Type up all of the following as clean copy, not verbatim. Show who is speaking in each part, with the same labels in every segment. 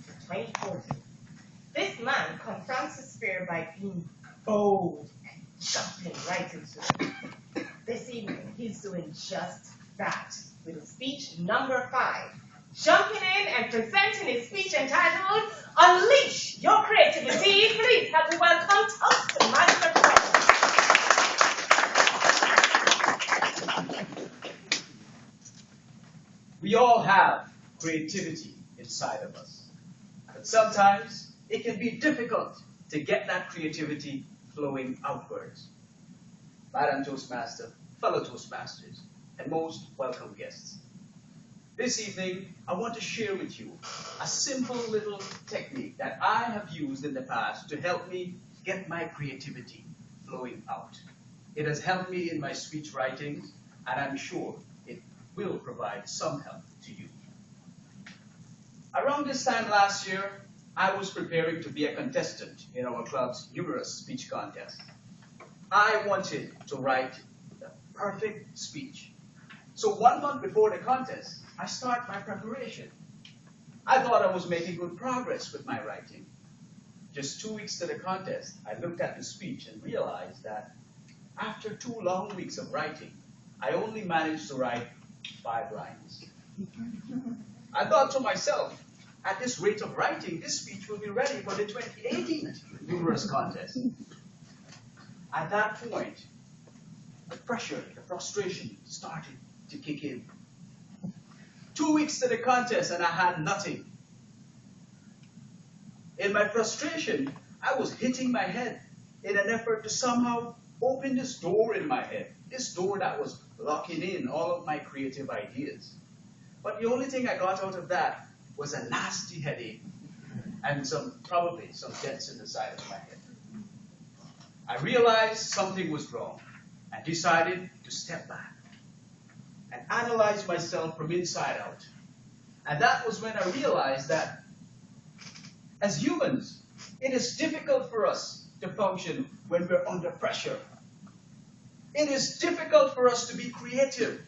Speaker 1: for 2040. This man confronts his fear by being bold and jumping right into it. This evening, he's doing just that with speech number 5. Jumping in and presenting his speech entitled, Unleash Your Creativity. Please help me welcome Toastmasters.
Speaker 2: We all have creativity inside of us, but sometimes it can be difficult to get that creativity flowing outwards. Madam Toastmaster, fellow Toastmasters, and most welcome guests. This evening, I want to share with you a simple little technique that I have used in the past to help me get my creativity flowing out. It has helped me in my speech writings, and I'm sure it will provide some help to you. Around this time last year, I was preparing to be a contestant in our club's numerous speech contests. I wanted to write the perfect speech. So 1 month before the contest, I start my preparation. I thought I was making good progress with my writing. Just 2 weeks to the contest, I looked at the speech and realized that after 2 long weeks of writing, I only managed to write 5 lines. I thought to myself, at this rate of writing, this speech will be ready for the 2018 numerous contest. At that point, the pressure, the frustration started to kick in. 2 weeks to the contest and I had nothing. In my frustration, I was hitting my head in an effort to somehow open this door in my head, this door that was locking in all of my creative ideas. But the only thing I got out of that was a nasty headache and probably some dents in the side of my head. I realized something was wrong and decided to step back and analyze myself from inside out. And that was when I realized that as humans, it is difficult for us to function when we're under pressure. It is difficult for us to be creative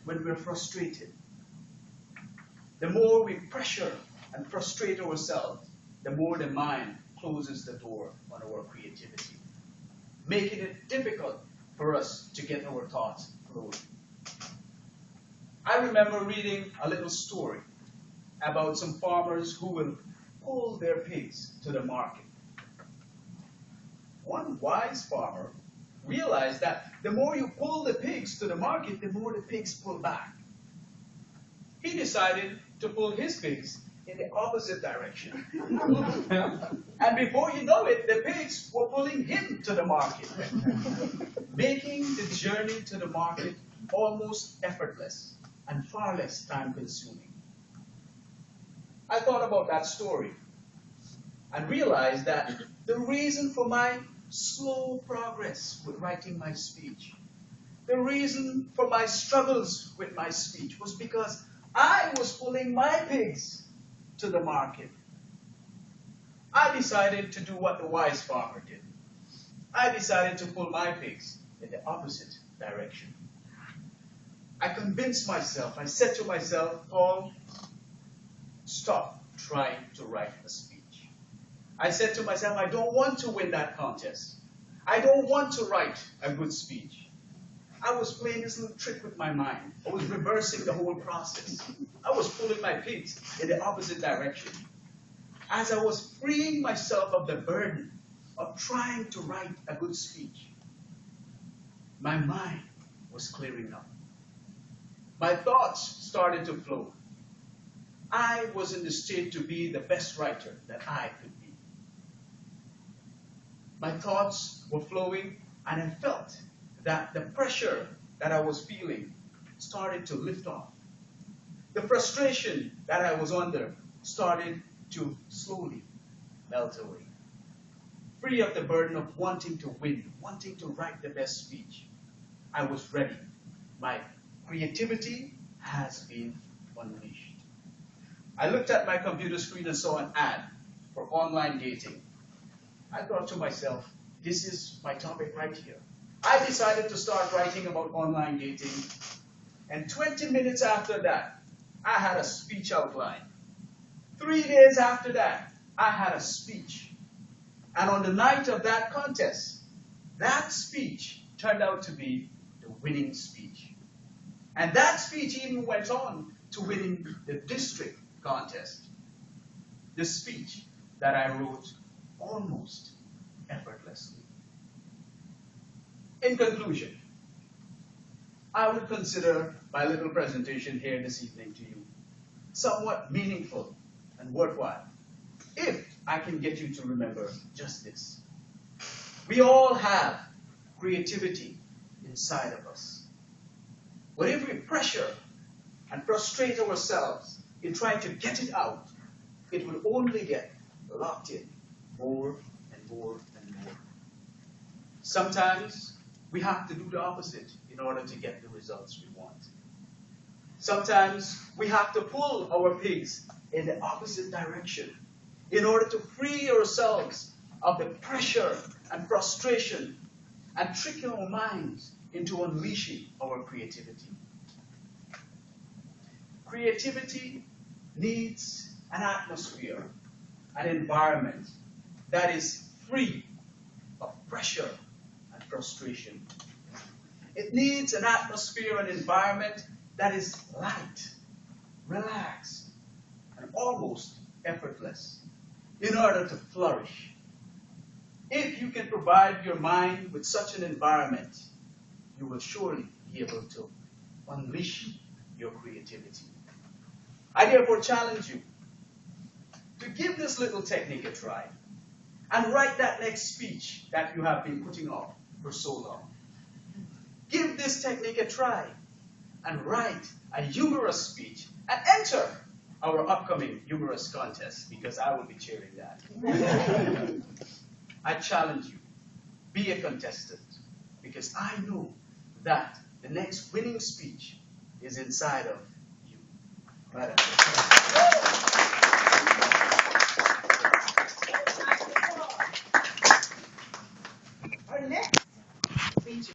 Speaker 2: when we're frustrated. The more we pressure and frustrate ourselves, the more the mind closes the door on our creativity, making it difficult for us to get our thoughts flowing. I remember reading a little story about some farmers who will pull their pigs to the market. One wise farmer realized that the more you pull the pigs to the market, the more the pigs pull back. He decided to pull his pigs in the opposite direction. And before you know it, the pigs were pulling him to the market, making the journey to the market almost effortless and far less time-consuming. I thought about that story and realized that the reason for my slow progress with writing my speech, the reason for my struggles with my speech was because I was pulling my pigs to the market. I decided to do what the wise farmer did. I decided to pull my pigs in the opposite direction. I convinced myself, I said to myself, Paul, stop trying to write a speech. I said to myself, I don't want to win that contest. I don't want to write a good speech. I was playing this little trick with my mind. I was reversing the whole process. I was pulling my pigs in the opposite direction. As I was freeing myself of the burden of trying to write a good speech, my mind was clearing up. My thoughts started to flow. I was in the state to be the best writer that I could be. My thoughts were flowing, and I felt that the pressure that I was feeling started to lift off. The frustration that I was under started to slowly melt away. Free of the burden of wanting to win, wanting to write the best speech, I was ready. My creativity has been unleashed. I looked at my computer screen and saw an ad for online dating. I thought to myself, this is my topic right here. I decided to start writing about online dating, and 20 minutes after that, I had a speech outline. 3 days after that, I had a speech. And on the night of that contest, that speech turned out to be the winning speech. And that speech even went on to winning the district contest. The speech that I wrote almost effortlessly. In conclusion, I would consider my little presentation here this evening to you somewhat meaningful and worthwhile if I can get you to remember just this. We all have creativity inside of us. But if we pressure and frustrate ourselves in trying to get it out, it will only get locked in more and more and more. Sometimes we have to do the opposite in order to get the results we want. Sometimes we have to pull our pigs in the opposite direction in order to free ourselves of the pressure and frustration and tricking our minds into unleashing our creativity. Creativity needs an atmosphere, an environment that is free of pressure and frustration. It needs an atmosphere and environment that is light, relaxed, and almost effortless in order to flourish. If you can provide your mind with such an environment, you will surely be able to unleash your creativity. I therefore challenge you to give this little technique a try and write that next speech that you have been putting off for so long. Give this technique a try and write a humorous speech and enter our upcoming humorous contest because I will be cheering that. I challenge you, be a contestant because I know that the next winning speech is inside of you. Right.